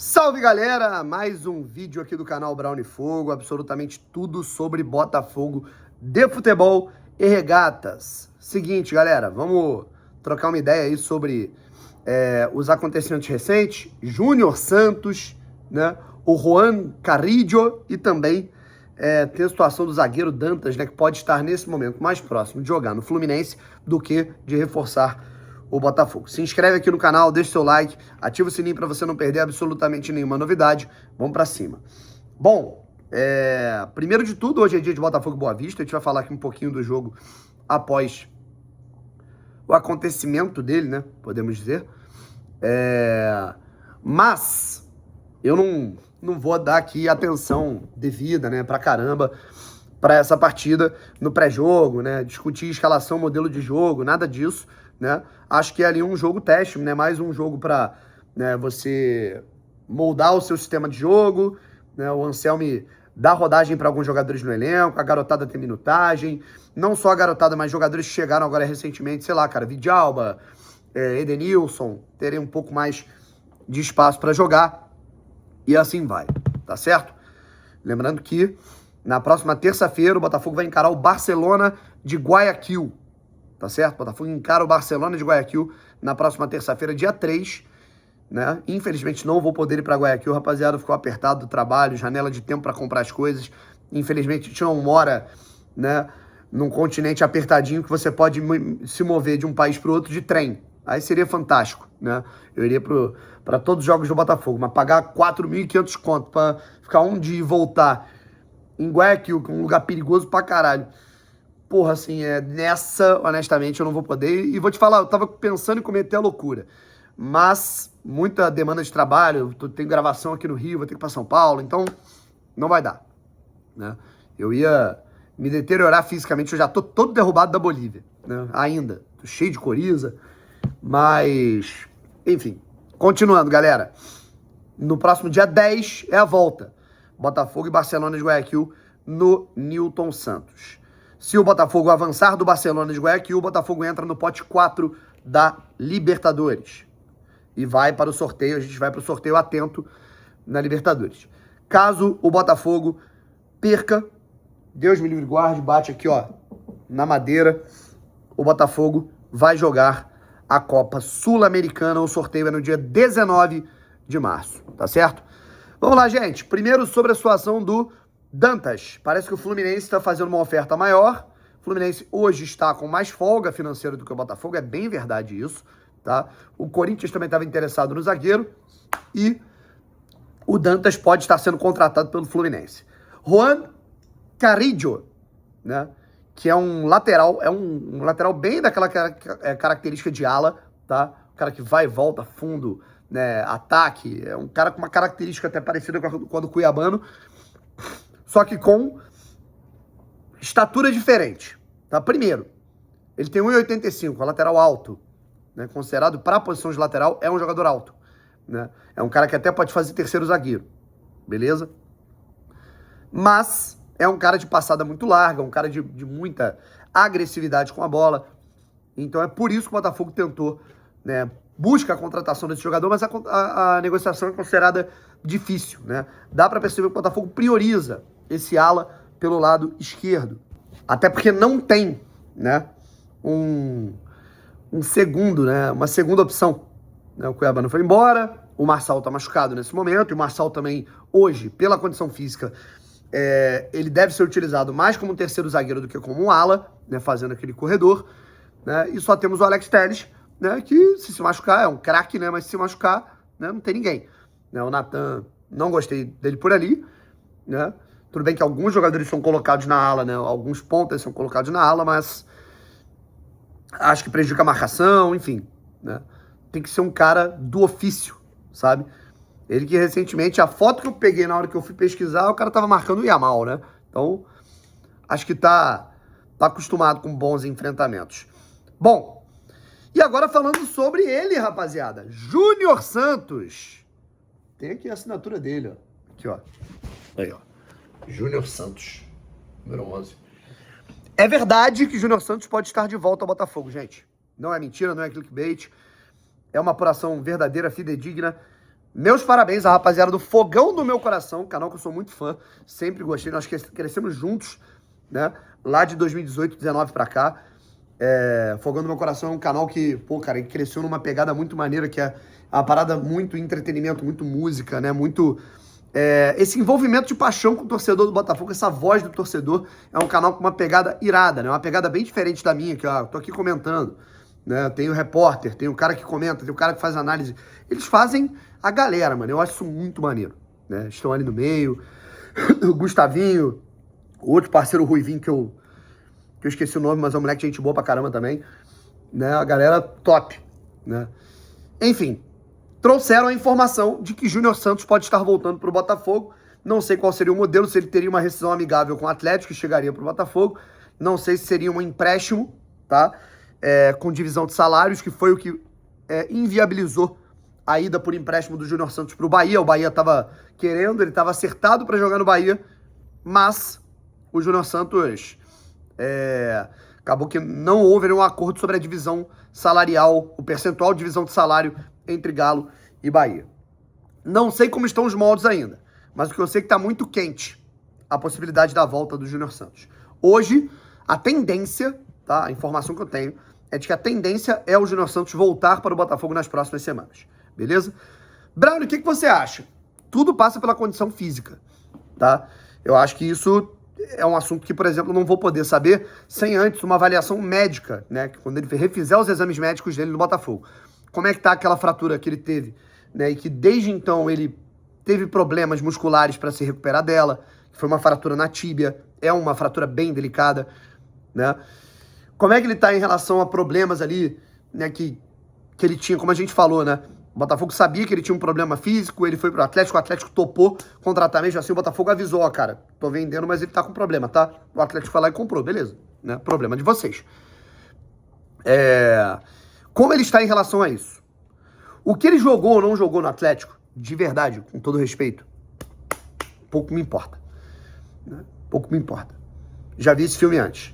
Salve galera, mais um vídeo aqui do canal Brown Fogo, absolutamente tudo sobre Botafogo de futebol e regatas. Seguinte galera, vamos trocar uma ideia aí sobre os acontecimentos recentes, Júnior Santos, né, o Juan Carrillo e também tem a situação do zagueiro Dantas, né, que pode estar nesse momento mais próximo de jogar no Fluminense do que de reforçar o Botafogo. Se inscreve aqui no canal, deixa seu like, ativa o sininho para você não perder absolutamente nenhuma novidade. Vamos para cima. Bom, primeiro de tudo, hoje é dia de Botafogo e Boa Vista. A gente vai falar aqui um pouquinho do jogo após o acontecimento dele, né? Podemos dizer. Mas eu não vou dar aqui atenção devida, né? Pra caramba, para essa partida no pré-jogo, né? Discutir escalação, modelo de jogo, nada disso, né? Acho que é ali um jogo teste, né? Mais um jogo para, né, você moldar o seu sistema de jogo, né? O Anselmi dá rodagem para alguns jogadores no elenco, a garotada tem minutagem, não só a garotada, mas jogadores que chegaram agora recentemente, sei lá, cara, Vidalba, Edenilson, terem um pouco mais de espaço para jogar e assim vai, tá certo? Lembrando que na próxima terça-feira o Botafogo vai encarar o Barcelona de Guayaquil, tá certo? O Botafogo encara o Barcelona de Guayaquil na próxima terça-feira, dia 3, né? Infelizmente não vou poder ir para Guayaquil, rapaziada, ficou apertado do trabalho, janela de tempo para comprar as coisas. Infelizmente a gente não mora, né, num continente apertadinho que você pode se mover de um país para o outro de trem. Aí seria fantástico, né? Eu iria para todos os jogos do Botafogo, mas pagar 4.500 conto para ficar um dia e voltar em Guayaquil, que é um lugar perigoso pra caralho. Porra, assim, nessa, honestamente, eu não vou poder. E vou te falar, eu tava pensando em cometer a loucura. Mas, muita demanda de trabalho, tem gravação aqui no Rio, vou ter que ir pra São Paulo, então não vai dar, né? Eu ia me deteriorar fisicamente, eu já tô todo derrubado da Bolívia, né? Ainda, tô cheio de coriza, mas, enfim. Continuando, galera. No próximo dia 10 é a volta. Botafogo e Barcelona de Guayaquil no Newton Santos. Se o Botafogo avançar do Barcelona de Guayaquil, o Botafogo entra no pote 4 da Libertadores. E vai para o sorteio, a gente vai para o sorteio atento na Libertadores. Caso o Botafogo perca, Deus me livre e guarde, bate aqui, ó, na madeira, o Botafogo vai jogar a Copa Sul-Americana. O sorteio é no dia 19 de março, tá certo? Vamos lá, gente. Primeiro sobre a situação do Dantas. Parece que o Fluminense está fazendo uma oferta maior. O Fluminense hoje está com mais folga financeira do que o Botafogo. É bem verdade isso, tá? O Corinthians também estava interessado no zagueiro. E o Dantas pode estar sendo contratado pelo Fluminense. Juan Carrillo, né? Que é um lateral, um lateral bem daquela característica de ala, tá? O cara que vai e volta, fundo, né? Ataque. É um cara com uma característica até parecida com a do Cuiabano, só que com estatura diferente, tá? Primeiro, ele tem 1,85, lateral alto, né? Considerado para a posição de lateral, é um jogador alto, né? É um cara que até pode fazer terceiro zagueiro, beleza? Mas é um cara de passada muito larga, um cara de muita agressividade com a bola. Então é por isso que o Botafogo tentou, né? Busca a contratação desse jogador, mas a negociação é considerada difícil, né? Dá para perceber que o Botafogo prioriza esse ala pelo lado esquerdo. Até porque não tem, né, um segundo, né, uma segunda opção. Né? O Cuiabá não foi embora, o Marçal tá machucado nesse momento, e o Marçal também, hoje, pela condição física, ele deve ser utilizado mais como um terceiro zagueiro do que como um ala, né, fazendo aquele corredor, né? E só temos o Alex Telles, né, que se machucar, é um craque, né, mas se machucar, né, não tem ninguém. Né? O Natan, não gostei dele por ali, né? Tudo bem que alguns jogadores são colocados na ala, né? Alguns pontas são colocados na ala, mas acho que prejudica a marcação, enfim, né? Tem que ser um cara do ofício, sabe? Ele que recentemente, a foto que eu peguei na hora que eu fui pesquisar, o cara tava marcando o Yamal, né? Então, acho que tá acostumado com bons enfrentamentos. Bom, e agora falando sobre ele, rapaziada. Júnior Santos. Tem aqui a assinatura dele, ó. Aqui, ó. Aí, ó. Júnior Santos, número 11. É verdade que Júnior Santos pode estar de volta ao Botafogo, gente. Não é mentira, não é clickbait. É uma apuração verdadeira, fidedigna. Meus parabéns à rapaziada do Fogão do Meu Coração, canal que eu sou muito fã, sempre gostei, nós crescemos juntos, né? Lá de 2018, 2019 pra cá. Fogão do Meu Coração é um canal que, pô, cara, ele cresceu numa pegada muito maneira, que é uma parada muito entretenimento, muito música, né? Muito... esse envolvimento de paixão com o torcedor do Botafogo, essa voz do torcedor, é um canal com uma pegada irada, né? Uma pegada bem diferente da minha, que ó, tô aqui comentando, né? Tem o repórter, tem o cara que comenta, tem o cara que faz análise. Eles fazem a galera, mano. Eu acho isso muito maneiro, né? Estão ali no meio. O Gustavinho, o outro parceiro, o Ruivinho, que eu esqueci o nome, mas é um moleque de gente boa pra caramba também, né? A galera top, né? Enfim, trouxeram a informação de que Júnior Santos pode estar voltando pro Botafogo. Não sei qual seria o modelo, se ele teria uma rescisão amigável com o Atlético e chegaria pro Botafogo. Não sei se seria um empréstimo, tá? Com divisão de salários, que foi o que inviabilizou a ida por empréstimo do Júnior Santos pro Bahia. O Bahia estava querendo, ele estava acertado para jogar no Bahia, mas o Júnior Santos acabou que não houve um acordo sobre a divisão salarial, o percentual de divisão de salário entre Galo e Bahia. Não sei como estão os moldes ainda, mas o que eu sei é que está muito quente a possibilidade da volta do Júnior Santos. Hoje, a tendência, tá? A informação que eu tenho é de que a tendência é o Júnior Santos voltar para o Botafogo nas próximas semanas. Beleza? Brown, o que você acha? Tudo passa pela condição física, tá? Eu acho que isso é um assunto que, por exemplo, eu não vou poder saber sem antes uma avaliação médica, né? Quando ele refizer os exames médicos dele no Botafogo. Como é que tá aquela fratura que ele teve, né? E que desde então ele teve problemas musculares para se recuperar dela. Foi uma fratura na tíbia, é uma fratura bem delicada, né? Como é que ele tá em relação a problemas ali, né? Que ele tinha, como a gente falou, né? O Botafogo sabia que ele tinha um problema físico, ele foi pro Atlético, o Atlético topou contratar mesmo assim, o Botafogo avisou, ó, cara, tô vendendo, mas ele tá com problema, tá? O Atlético foi lá e comprou, beleza, né? Problema de vocês. Como ele está em relação a isso? O que ele jogou ou não jogou no Atlético, de verdade, com todo respeito, pouco me importa, né? Pouco me importa. Já vi esse filme antes.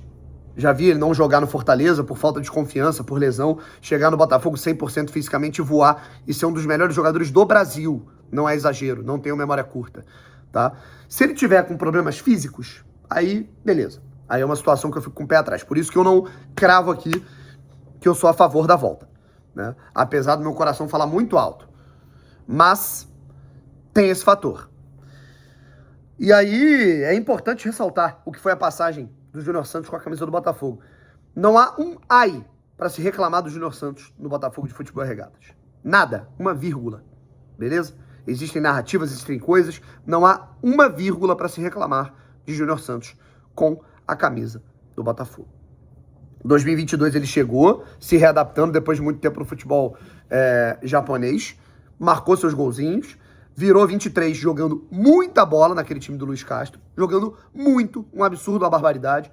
Já vi ele não jogar no Fortaleza por falta de confiança, por lesão, chegar no Botafogo 100% fisicamente e voar e ser um dos melhores jogadores do Brasil. Não é exagero, não tenho memória curta, tá? Se ele tiver com problemas físicos, aí beleza. Aí é uma situação que eu fico com o pé atrás. Por isso que eu não cravo aqui que eu sou a favor da volta, né? Apesar do meu coração falar muito alto. Mas tem esse fator. E aí é importante ressaltar o que foi a passagem do Júnior Santos com a camisa do Botafogo. Não há um ai para se reclamar do Júnior Santos no Botafogo de Futebol e Regatas. Nada, uma vírgula, beleza? Existem narrativas, existem coisas, não há uma vírgula para se reclamar de Júnior Santos com a camisa do Botafogo. Em 2022 ele chegou, se readaptando depois de muito tempo no futebol japonês, marcou seus golzinhos, virou 23 jogando muita bola naquele time do Luiz Castro, jogando muito, um absurdo, uma barbaridade.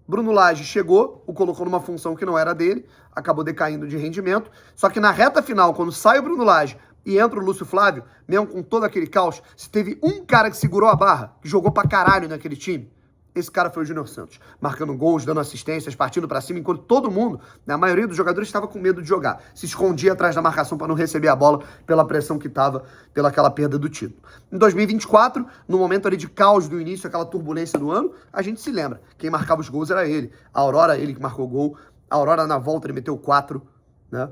Bruno Lage chegou, o colocou numa função que não era dele, acabou decaindo de rendimento, só que na reta final, quando sai o Bruno Lage e entra o Lúcio Flávio, mesmo com todo aquele caos, se teve um cara que segurou a barra, que jogou pra caralho naquele time, esse cara foi o Júnior Santos, marcando gols, dando assistências, partindo pra cima, enquanto todo mundo, né, a maioria dos jogadores estava com medo de jogar, se escondia atrás da marcação para não receber a bola pela pressão que estava, pela aquela perda do título. Em 2024, no momento ali de caos do início, aquela turbulência do ano, a gente se lembra, quem marcava os gols era ele, a Aurora, ele que marcou gol, a Aurora na volta ele meteu 4, né?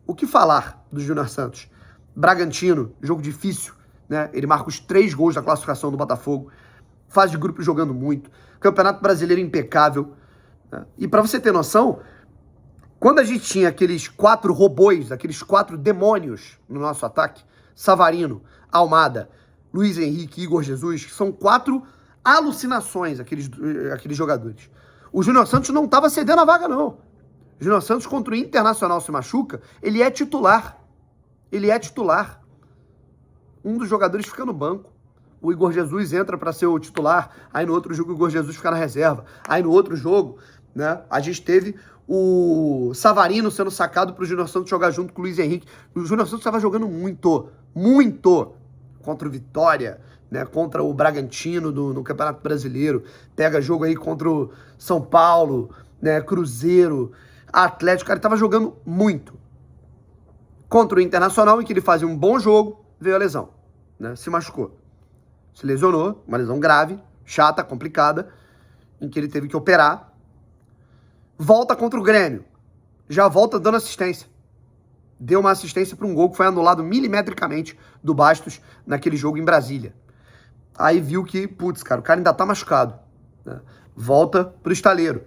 O que falar do Júnior Santos? Bragantino, jogo difícil, né? Ele marca os 3 gols da classificação do Botafogo, fase de grupo jogando muito, Campeonato Brasileiro impecável, né? E para você ter noção, quando a gente tinha aqueles 4 robôs, aqueles 4 demônios no nosso ataque, Savarino, Almada, Luiz Henrique, Igor Jesus, que são 4 alucinações, aqueles jogadores. O Júnior Santos não estava cedendo a vaga, não. O Júnior Santos contra o Internacional se machuca, ele é titular. Ele é titular. Um dos jogadores fica no banco. O Igor Jesus entra para ser o titular, aí no outro jogo o Igor Jesus fica na reserva. Aí no outro jogo, né, a gente teve o Savarino sendo sacado para o Júnior Santos jogar junto com o Luiz Henrique. O Júnior Santos estava jogando muito contra o Vitória, né, contra o Bragantino no Campeonato Brasileiro. Pega jogo aí contra o São Paulo, né, Cruzeiro, Atlético. Cara, ele estava jogando muito. Contra o Internacional, em que ele fazia um bom jogo, veio a lesão, né? Se machucou. Se lesionou, uma lesão grave, chata, complicada, em que ele teve que operar. Volta contra o Grêmio. Já volta dando assistência. Deu uma assistência para um gol que foi anulado milimetricamente do Bastos naquele jogo em Brasília. Aí viu que, putz, cara, o cara ainda tá machucado, né? Volta pro estaleiro.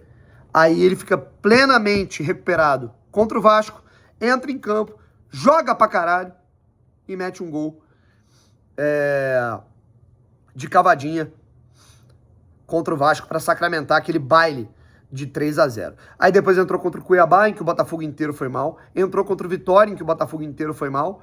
Aí ele fica plenamente recuperado contra o Vasco, entra em campo, joga pra caralho e mete um gol de cavadinha contra o Vasco para sacramentar aquele baile de 3-0. Aí depois entrou contra o Cuiabá, em que o Botafogo inteiro foi mal. Entrou contra o Vitória, em que o Botafogo inteiro foi mal.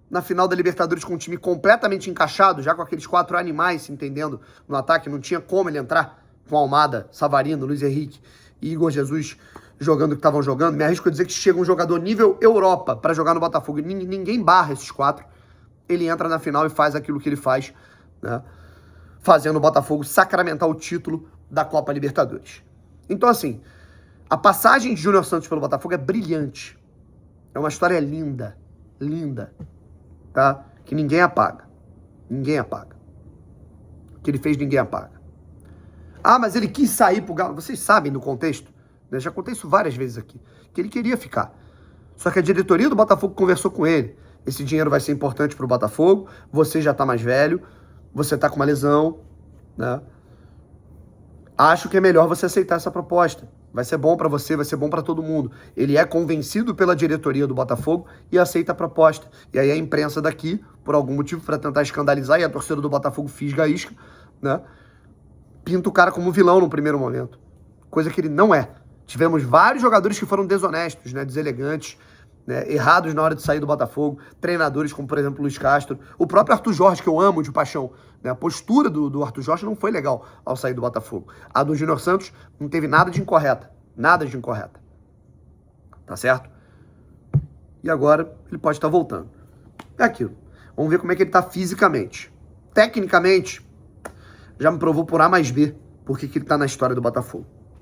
Na final da Libertadores com um time completamente encaixado, já com aqueles 4 animais se entendendo no ataque, não tinha como ele entrar com Almada, Savarino, Luiz Henrique e Igor Jesus jogando o que estavam jogando. Me arrisco a dizer que chega um jogador nível Europa para jogar no Botafogo e ninguém barra esses 4. Ele entra na final e faz aquilo que ele faz, né? Fazendo o Botafogo sacramentar o título da Copa Libertadores. Então, assim, a passagem de Júnior Santos pelo Botafogo é brilhante. É uma história linda, linda, tá? Que ninguém apaga. Ninguém apaga. O que ele fez, ninguém apaga. Ah, mas ele quis sair pro Galo. Vocês sabem do contexto, né? Já contei isso várias vezes aqui, que ele queria ficar. Só que a diretoria do Botafogo conversou com ele. Esse dinheiro vai ser importante pro Botafogo, você já tá mais velho, você tá com uma lesão, né? Acho que é melhor você aceitar essa proposta. Vai ser bom pra você, vai ser bom pra todo mundo. Ele é convencido pela diretoria do Botafogo e aceita a proposta. E aí a imprensa daqui, por algum motivo, pra tentar escandalizar, e a torcida do Botafogo fisga a isca, né? Pinta o cara como vilão no primeiro momento. Coisa que ele não é. Tivemos vários jogadores que foram desonestos, né? Deselegantes, né? Errados na hora de sair do Botafogo. Treinadores como, por exemplo, Luiz Castro. O próprio Arthur Jorge, que eu amo de paixão. Né? A postura do Arthur Jorge não foi legal ao sair do Botafogo. A do Júnior Santos não teve nada de incorreta. Nada de incorreta. Tá certo? E agora ele pode estar voltando. É aquilo. Vamos ver como é que ele tá fisicamente. Tecnicamente, já me provou por A mais B porque que ele tá na história do Botafogo.